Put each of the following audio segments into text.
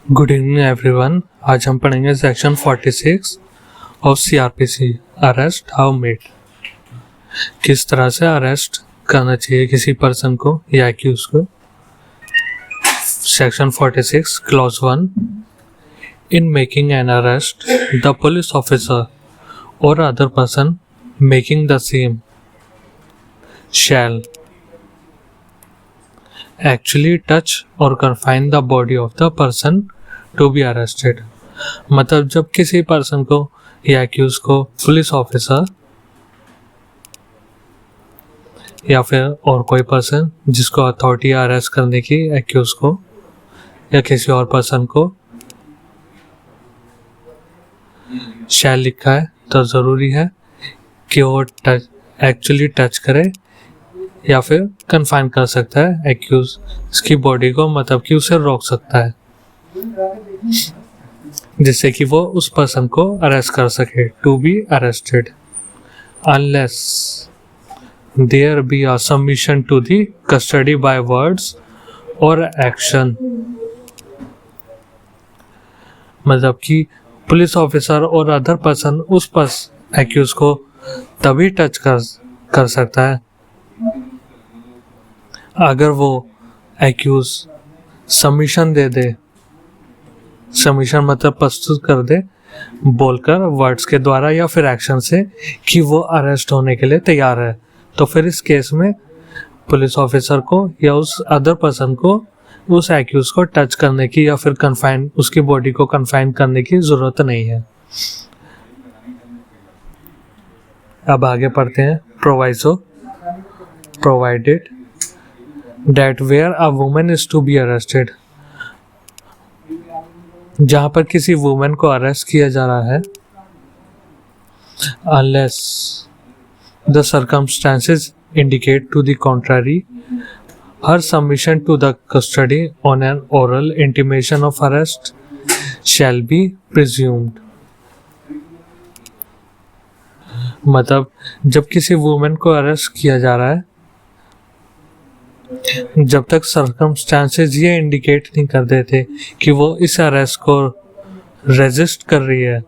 Good evening everyone. आज हम पढ़ेंगे section 46 of CrPC, arrest how made. किस तरह से अरेस्ट करना चाहिए किसी पर्सन को या एक्यूज को। Section 46 clause 1, in making an arrest the police officer और other person making the same shall actually touch or confine the body of the person to be arrested। मतलब जब किसी पर्सन को या एक्यूज को पुलिस ऑफिसर या फिर और कोई पर्सन जिसको अथॉरिटी अरेस्ट करने की एक्यूज को या किसी और पर्सन को शैल लिखा है तो ज़रूरी है कि वो एक्चुअली टच करे या फिर कन्फाइन कर सकता है एक्यूज इसकी बॉडी को, मतलब कि उसे रोक सकता है जिससे कि वो उस पर्सन को अरेस्ट कर सके, to be arrested, unless there be a submission to the custody by words और एक्शन। मतलब कि पुलिस ऑफिसर और अदर पर्सन उस एक्यूज को तभी टच कर सकता है अगर वो एक्यूज सबमिशन दे दे। सबमिशन मतलब प्रस्तुत कर दे बोलकर, वर्ड्स के द्वारा या फिर एक्शन से कि वो अरेस्ट होने के लिए तैयार है। तो फिर इस केस में पुलिस ऑफिसर को या उस अदर पर्सन को उस एक्यूज को टच करने की या फिर कन्फाइन उसकी बॉडी को कन्फाइन करने की ज़रूरत नहीं है। अब आगे पढ़ते हैं। प्रोवाइसो, provided that where a woman is to be arrested, जहाँ पर किसी वुमेन को अरेस्ट किया जा रहा है, unless the circumstances indicate to the contrary, her submission to the custody on an oral intimation of arrest shall be presumed। मतलब जब किसी वुमेन को अरेस्ट किया जा रहा है, जब तक सर्कमस्टांसेस ये इंडिकेट नहीं कर देते कि वो इस अरेस्ट को रेजिस्ट कर रही है,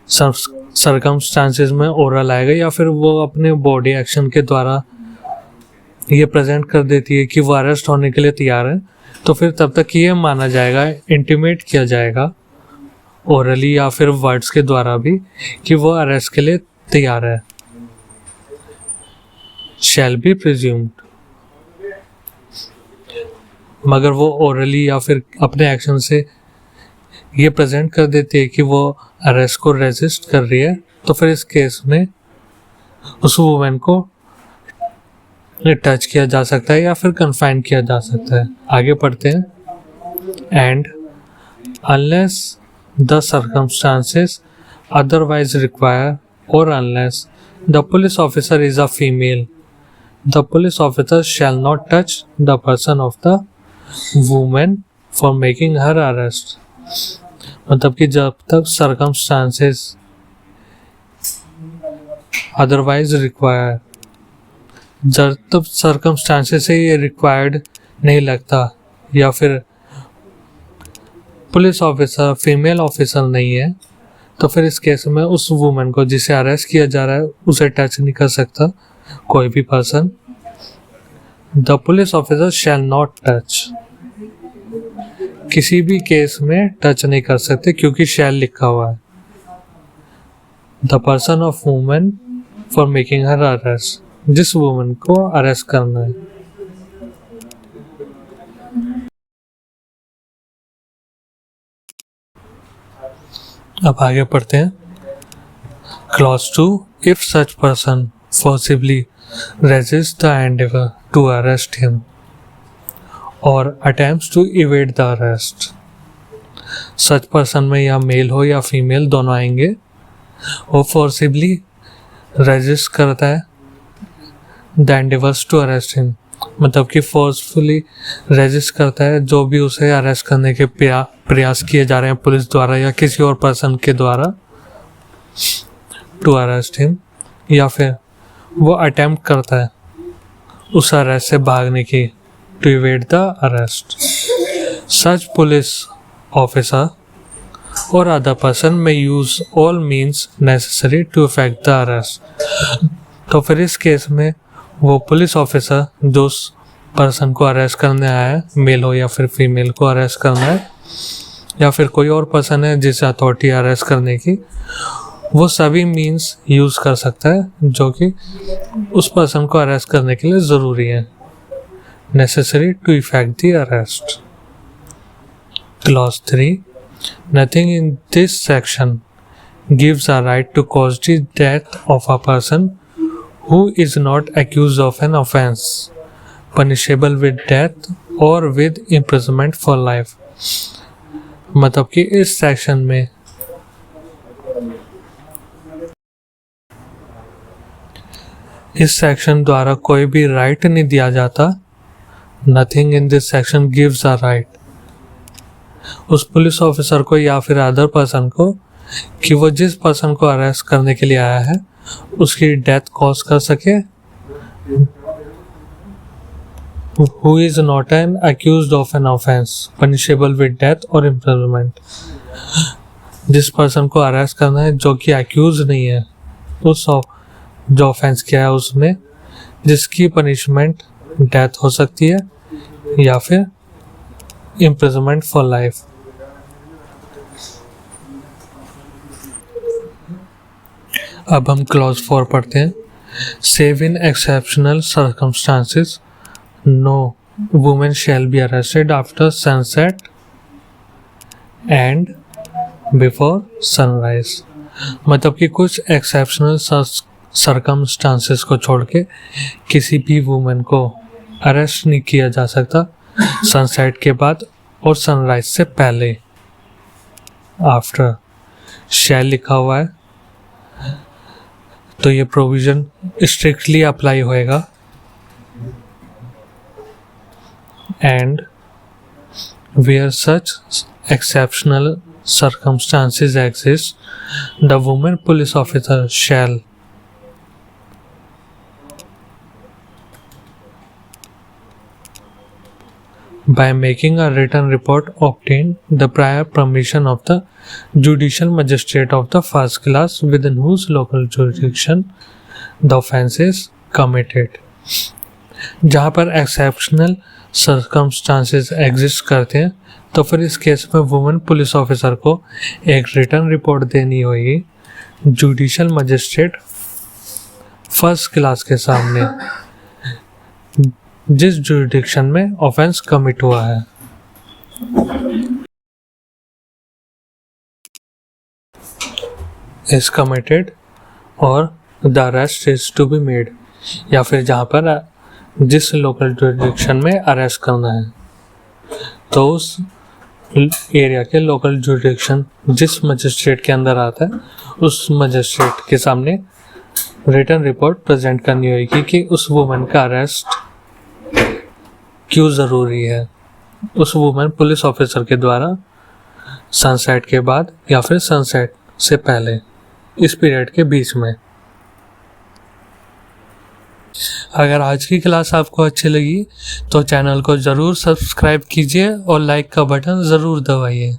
सर्कमस्टांसेस में ओरल आएगा या फिर वो अपने बॉडी एक्शन के द्वारा ये प्रेजेंट कर देती है कि वो अरेस्ट होने के लिए तैयार है, तो फिर तब तक ये माना जाएगा, इंटीमेट किया जाएगा ओरली या फिर वर्ड्स के द्वारा भी कि वो अरेस्ट के लिए तैयार है। शैल बी प्रिज्यूम्ड, मगर वो ओरली या फिर अपने एक्शन से ये प्रेजेंट कर देती है कि वो अरेस्ट को रेजिस्ट कर रही है, तो फिर इस केस में उस वुमेन को टच किया जा सकता है या फिर कन्फाइन किया जा सकता है। आगे पढ़ते हैं। And unless the circumstances otherwise require और unless the police officer is a female, the police officer shall not touch the person of the woman for making her arrest। मतलब कि जब तक circumstances otherwise require, जब तक circumstances से ये required नहीं लगता या फिर पुलिस ऑफिसर फीमेल ऑफिसर नहीं है, तो फिर इस केस में उस वुमेन को जिसे अरेस्ट किया जा रहा है उसे टच नहीं कर सकता कोई भी person. The police officer shall not touch, किसी भी केस में टच नहीं कर सकते क्योंकि शैल लिखा हुआ है। The person of women for making her arrest, जिस वुमेन को अरेस्ट करना है। अब आगे पढ़ते हैं। Clause 2, if such person forcibly resist the endeavor to arrest him or attempts to evade the arrest। Such person में या मेल हो या फीमेल दोनों आएंगे। वो फोर्सिबली रेजिस्ट करता है the endeavors to arrest him, मतलब कि फोर्सफुली रेजिस्ट करता है जो भी उसे अरेस्ट करने के प्रयास किए जा रहे हैं पुलिस द्वारा या किसी और पर्सन के द्वारा, टू अरेस्ट हिम, या फिर वो अटेम्प्ट करता है उस अरेस्ट से भागने की to evade the arrest. Such police officer or other person may use all means necessary to effect the arrest. तो फिर इस केस में वो पुलिस ऑफिसर जो उस पर्सन को अरेस्ट करने आया है, मेल हो या फिर फीमेल को अरेस्ट करना है, या फिर कोई और पर्सन है जिसे अथॉरिटी अरेस्ट करने की, वो सभी मीन्स यूज़ कर सकता है जो कि उस पर्सन को अरेस्ट करने के लिए ज़रूरी है, necessary to effect the arrest. Clause 3. Nothing in this section gives a right to cause the death of a person who is not accused of an offense, punishable with death or with imprisonment for life. मतलब कि इस section में इस section द्वारा कोई भी right नहीं दिया जाता. Nothing in this section gives a right उस पुलिस ऑफिसर को या फिर अदर पर्सन को कि वो जिस पर्सन को अरेस्ट करने के लिए आया है उसकी डेथ कॉज कर सके, who is not an accused of an offense punishable with death or imprisonment. जिस पर्सन को अरेस्ट करना है जो कि अक्यूज नहीं है उस जो ऑफेंस किया है उसमें, जिसकी पनिशमेंट डेथ हो सकती है या फिर imprisonment for life. अब हम क्लॉज 4 पढ़ते हैं. Save in exceptional circumstances, no woman shall be arrested after sunset and before sunrise. मतलब कि कुछ एक्सेप्शनल सर्कमस्टांसेस को छोड़ के किसी भी वुमेन को अरेस्ट नहीं किया जा सकता सनसेट के बाद और सनराइज से पहले. आफ्टर शैल लिखा हुआ है तो ये प्रोविज़न स्ट्रिक्टली अप्लाई होएगा. And where such exceptional circumstances exist, the woman police officer shall by making a written report obtain the prior permission of the judicial magistrate of the first class within whose local jurisdiction the offence is committed. जहाँ पर exceptional circumstances exist करते हैं तो फिर इस case में women police officer को एक रिटर्न रिपोर्ट देनी होगी जुडिशियल मजिस्ट्रेट फर्स्ट क्लास के सामने जिस जुरिडिक्शन में ऑफेंस कमिट हुआ है. इज कमिटेड और the arrest is to be made, या फिर जहाँ पर जिस लोकल जुरिडिक्शन में अरेस्ट करना है तो उस एरिया के लोकल जुरिडिक्शन जिस मजिस्ट्रेट के अंदर आता है उस मजिस्ट्रेट के सामने रिटर्न रिपोर्ट प्रेजेंट करनी होगी कि उस वुमेन का अरेस्ट क्यों ज़रूरी है उस वुमेन पुलिस ऑफिसर के द्वारा सनसेट के बाद या फिर सनसेट से पहले, इस पीरियड के बीच में. अगर आज की क्लास आपको अच्छी लगी तो चैनल को ज़रूर सब्सक्राइब कीजिए और लाइक का बटन ज़रूर दबाइए.